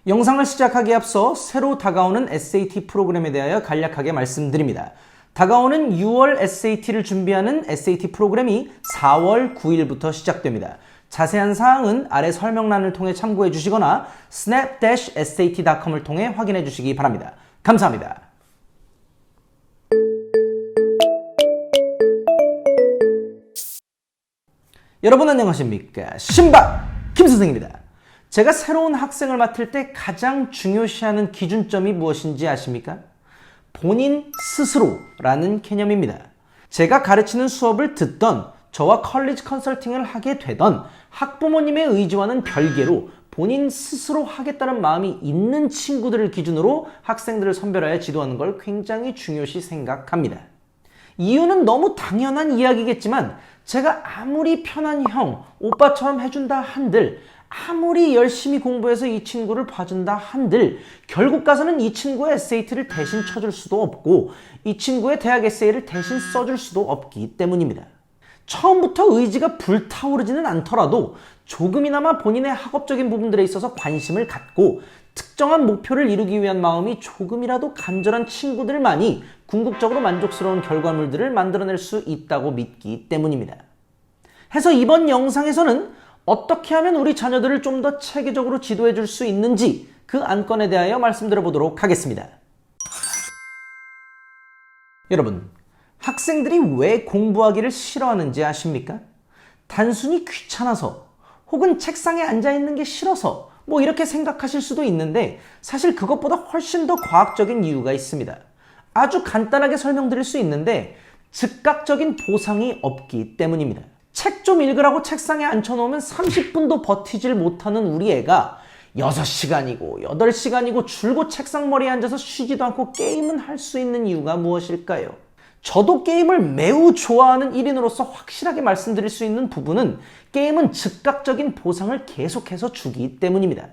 영상을 시작하기에 앞서 새로 다가오는 SAT 프로그램에 대하여 간략하게 말씀드립니다. 다가오는 6월 SAT를 준비하는 SAT 프로그램이 4월 9일부터 시작됩니다. 자세한 사항은 아래 설명란을 통해 참고해 주시거나 snap-sat.com을 통해 확인해 주시기 바랍니다. 감사합니다. 여러분 안녕하십니까? 신박 김선생입니다. 제가 새로운 학생을 맡을 때 가장 중요시하는 기준점이 무엇인지 아십니까? 본인 스스로라는 개념입니다. 제가 가르치는 수업을 듣던 저와 컬리지 컨설팅을 하게 되던 학부모님의 의지와는 별개로 본인 스스로 하겠다는 마음이 있는 친구들을 기준으로 학생들을 선별하여 지도하는 걸 굉장히 중요시 생각합니다. 이유는 너무 당연한 이야기겠지만 제가 아무리 편한 형, 오빠처럼 해준다 한들 아무리 열심히 공부해서 이 친구를 봐준다 한들 결국 가서는 이 친구의 SAT를 대신 쳐줄 수도 없고 이 친구의 대학 에세이를 대신 써줄 수도 없기 때문입니다. 처음부터 의지가 불타오르지는 않더라도 조금이나마 본인의 학업적인 부분들에 있어서 관심을 갖고 특정한 목표를 이루기 위한 마음이 조금이라도 간절한 친구들만이 궁극적으로 만족스러운 결과물들을 만들어낼 수 있다고 믿기 때문입니다. 해서 이번 영상에서는 어떻게 하면 우리 자녀들을 좀 더 체계적으로 지도해 줄 수 있는지 그 안건에 대하여 말씀드려 보도록 하겠습니다. 여러분, 학생들이 왜 공부하기를 싫어하는지 아십니까? 단순히 귀찮아서 혹은 책상에 앉아있는 게 싫어서 이렇게 생각하실 수도 있는데 사실 그것보다 훨씬 더 과학적인 이유가 있습니다. 아주 간단하게 설명드릴 수 있는데 즉각적인 보상이 없기 때문입니다. 책 좀 읽으라고 책상에 앉혀놓으면 30분도 버티질 못하는 우리 애가 6시간이고 8시간이고 줄곧 책상머리에 앉아서 쉬지도 않고 게임은 할 수 있는 이유가 무엇일까요? 저도 게임을 매우 좋아하는 1인으로서 확실하게 말씀드릴 수 있는 부분은 게임은 즉각적인 보상을 계속해서 주기 때문입니다.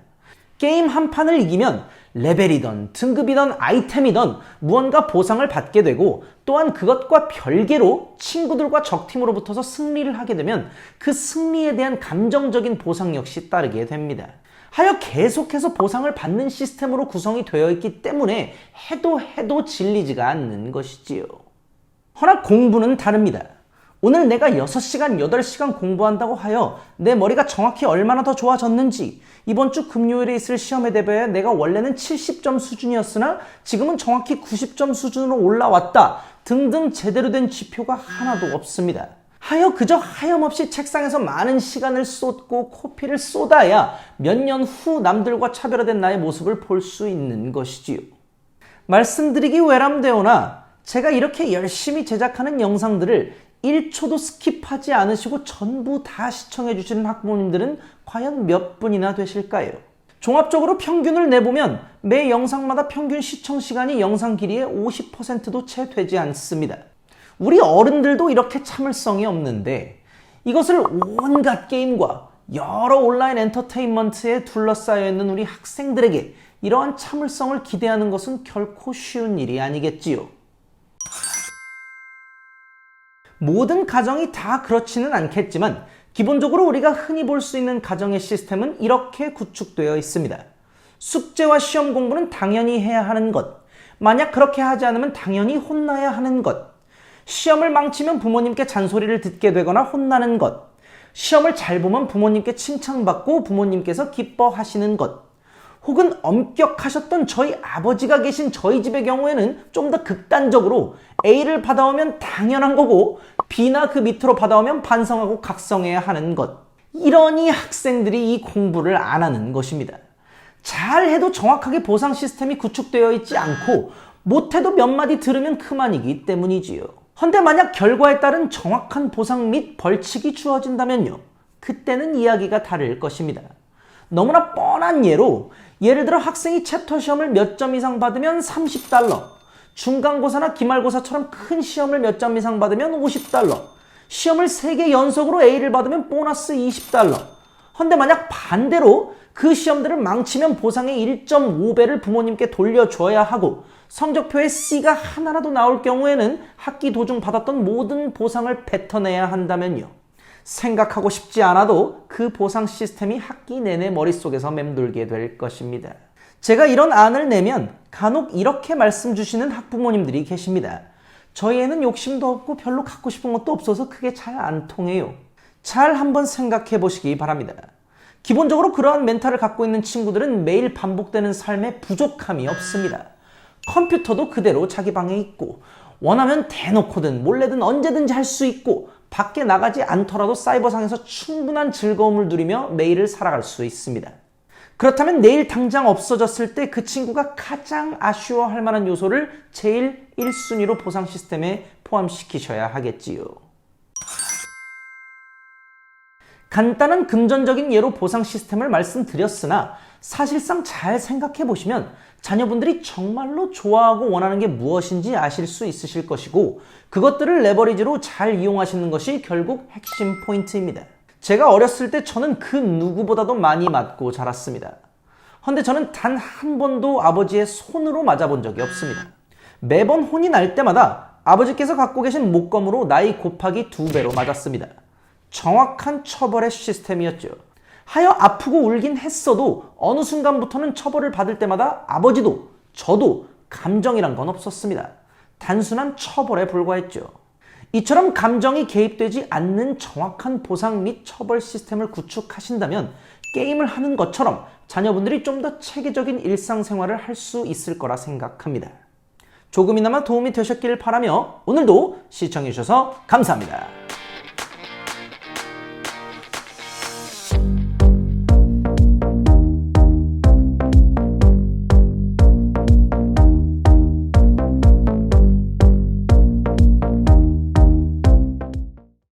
게임 한 판을 이기면 레벨이든 등급이든 아이템이든 무언가 보상을 받게 되고 또한 그것과 별개로 친구들과 적팀으로부터서 승리를 하게 되면 그 승리에 대한 감정적인 보상 역시 따르게 됩니다. 하여 계속해서 보상을 받는 시스템으로 구성이 되어 있기 때문에 해도 질리지가 않는 것이지요. 허나 공부는 다릅니다. 오늘 내가 6시간, 8시간 공부한다고 하여 내 머리가 정확히 얼마나 더 좋아졌는지, 이번 주 금요일에 있을 시험에 대비해 내가 원래는 70점 수준이었으나 지금은 정확히 90점 수준으로 올라왔다 등등 제대로 된 지표가 하나도 없습니다. 하여 그저 하염없이 책상에서 많은 시간을 쏟고 코피를 쏟아야 몇 년 후 남들과 차별화된 나의 모습을 볼 수 있는 것이지요. 말씀드리기 외람되오나 제가 이렇게 열심히 제작하는 영상들을 1초도 스킵하지 않으시고 전부 다 시청해 주시는 학부모님들은 과연 몇 분이나 되실까요? 종합적으로 평균을 내보면 매 영상마다 평균 시청 시간이 영상 길이의 50%도 채 되지 않습니다. 우리 어른들도 이렇게 참을성이 없는데 이것을 온갖 게임과 여러 온라인 엔터테인먼트에 둘러싸여 있는 우리 학생들에게 이러한 참을성을 기대하는 것은 결코 쉬운 일이 아니겠지요. 모든 가정이 다 그렇지는 않겠지만 기본적으로 우리가 흔히 볼 수 있는 가정의 시스템은 이렇게 구축되어 있습니다. 숙제와 시험 공부는 당연히 해야 하는 것, 만약 그렇게 하지 않으면 당연히 혼나야 하는 것, 시험을 망치면 부모님께 잔소리를 듣게 되거나 혼나는 것, 시험을 잘 보면 부모님께 칭찬받고 부모님께서 기뻐하시는 것, 혹은 엄격하셨던 저희 아버지가 계신 저희 집의 경우에는 좀 더 극단적으로 A를 받아오면 당연한 거고 B나 그 밑으로 받아오면 반성하고 각성해야 하는 것. 이러니 학생들이 이 공부를 안 하는 것입니다. 잘해도 정확하게 보상 시스템이 구축되어 있지 않고 못해도 몇 마디 들으면 그만이기 때문이지요. 헌데 만약 결과에 따른 정확한 보상 및 벌칙이 주어진다면요, 그때는 이야기가 다를 것입니다. 너무나 뻔한 예를 들어 학생이 챕터 시험을 몇 점 이상 받으면 $30, 중간고사나 기말고사처럼 큰 시험을 몇 점 이상 받으면 $50, 시험을 3개 연속으로 A를 받으면 보너스 $20. 헌데 만약 반대로 그 시험들을 망치면 보상의 1.5배를 부모님께 돌려줘야 하고 성적표에 C가 하나라도 나올 경우에는 학기 도중 받았던 모든 보상을 뱉어내야 한다면요, 생각하고 싶지 않아도 그 보상 시스템이 학기 내내 머릿속에서 맴돌게 될 것입니다. 제가 이런 안을 내면 간혹 이렇게 말씀 주시는 학부모님들이 계십니다. 저희 애는 욕심도 없고 별로 갖고 싶은 것도 없어서 그게 잘 안 통해요. 잘 한번 생각해 보시기 바랍니다. 기본적으로 그러한 멘탈을 갖고 있는 친구들은 매일 반복되는 삶에 부족함이 없습니다. 컴퓨터도 그대로 자기 방에 있고 원하면 대놓고든 몰래든 언제든지 할 수 있고 밖에 나가지 않더라도 사이버상에서 충분한 즐거움을 누리며 매일을 살아갈 수 있습니다. 그렇다면 내일 당장 없어졌을 때 그 친구가 가장 아쉬워할 만한 요소를 제일 1순위로 보상 시스템에 포함시키셔야 하겠지요. 간단한 금전적인 예로 보상 시스템을 말씀드렸으나 사실상 잘 생각해 보시면 자녀분들이 정말로 좋아하고 원하는 게 무엇인지 아실 수 있으실 것이고 그것들을 레버리지로 잘 이용하시는 것이 결국 핵심 포인트입니다. 제가 어렸을 때 저는 그 누구보다도 많이 맞고 자랐습니다. 근데 저는 단 한 번도 아버지의 손으로 맞아본 적이 없습니다. 매번 혼이 날 때마다 아버지께서 갖고 계신 목검으로 나이 곱하기 2배로 맞았습니다. 정확한 처벌의 시스템이었죠. 하여 아프고 울긴 했어도 어느 순간부터는 처벌을 받을 때마다 아버지도 저도 감정이란 건 없었습니다. 단순한 처벌에 불과했죠. 이처럼 감정이 개입되지 않는 정확한 보상 및 처벌 시스템을 구축하신다면 게임을 하는 것처럼 자녀분들이 좀 더 체계적인 일상생활을 할 수 있을 거라 생각합니다. 조금이나마 도움이 되셨길 바라며 오늘도 시청해주셔서 감사합니다.